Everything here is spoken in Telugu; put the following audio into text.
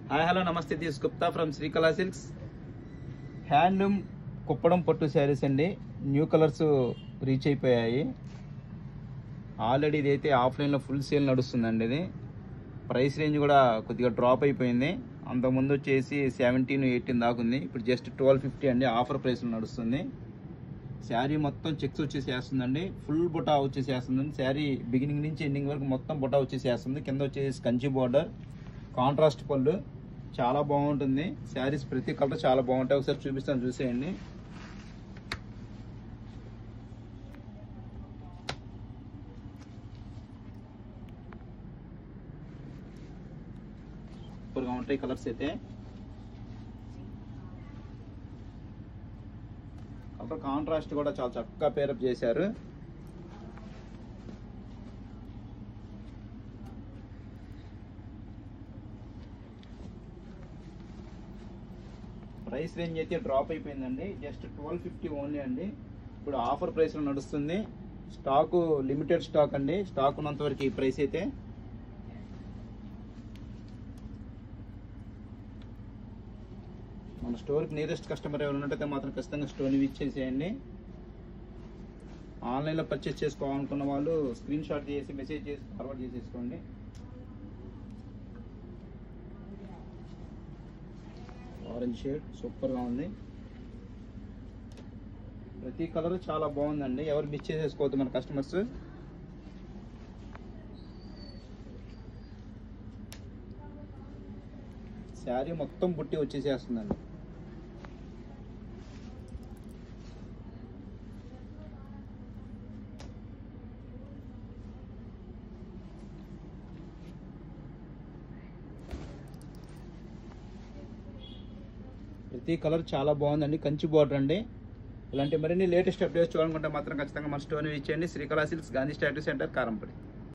హాయ్ హలో నమస్తే, this Gupta from Srikala silks. Handloom Kuppadam పట్టు శారీస్ అండి. న్యూ కలర్స్ రీచ్ అయిపోయాయి. ఆల్రెడీ ఇదైతే ఆఫ్లైన్లో ఫుల్ సేల్ నడుస్తుందండి. ఇది ప్రైస్ రేంజ్ కూడా కొద్దిగా డ్రాప్ అయిపోయింది. అంతకుముందు వచ్చేసి 17-18 దాకా ఉంది. ఇప్పుడు జస్ట్ 1250 అండి, ఆఫర్ ప్రైస్లో నడుస్తుంది. శారీ మొత్తం చెక్స్ వచ్చేసేస్తుందండి, ఫుల్ బుటా వచ్చేసేస్తుందండి. శారీ బిగినింగ్ నుంచి ఎండింగ్ వరకు మొత్తం బుటా వచ్చేసేస్తుంది. కింద వచ్చేసి కంచి బార్డర్, కాంట్రాస్ట్ పళ్ళు, చాలా బాగుంటుంది. శారీస్ ప్రతి కలర్ చాలా బాగుంటాయి. ఒకసారి చూపిస్తాను, చూసేయండి. సూపర్గా ఉంటాయి కలర్స్ అయితే. కలర్ కాంట్రాస్ట్ కూడా చాలా చక్కగా పేరప్ చేశారు. ప్రైస్ రేంజ్ అయితే డ్రాప్ అయిపోయిందండి. జస్ట్ 1250 ఓన్లీ అండి. ఇప్పుడు ఆఫర్ ప్రైస్లో నడుస్తుంది. స్టాకు లిమిటెడ్ స్టాక్ అండి. స్టాక్ ఉన్నంత వరకు ఈ ప్రైస్ అయితే. మన స్టోర్కి నియరెస్ట్ కస్టమర్ ఎవరు ఉన్నట్టయితే మాత్రం ఖచ్చితంగా స్టోర్ని విజిట్ చేసేయండి. ఆన్లైన్లో పర్చేస్ చేసుకోవాలనుకున్న వాళ్ళు స్క్రీన్ షాట్ చేసి మెసేజ్ చేసి ఫార్వర్డ్ చేసేసుకోండి. ఆరెంజ్ షేడ్ సూపర్గా ఉంది. ప్రతి కలర్ చాలా బాగుందండి. ఎవరు మిస్ చేసేసుకోవద్దు మన కస్టమర్స్. శారీ మొత్తం బుట్టి వచ్చేసేస్తుందండి. ప్రతి కలర్ చాలా బాగుందండి. కంచి బార్డర్ అండి. ఇలాంటి మరిన్ని లేటెస్ట్ అప్డేట్స్ చూడాలనుకుంటే మాత్రం ఖచ్చితంగా మన స్టోర్ని విజిట్ చేయండి. Srikala silks, Gandhi statue centre, Karampudi.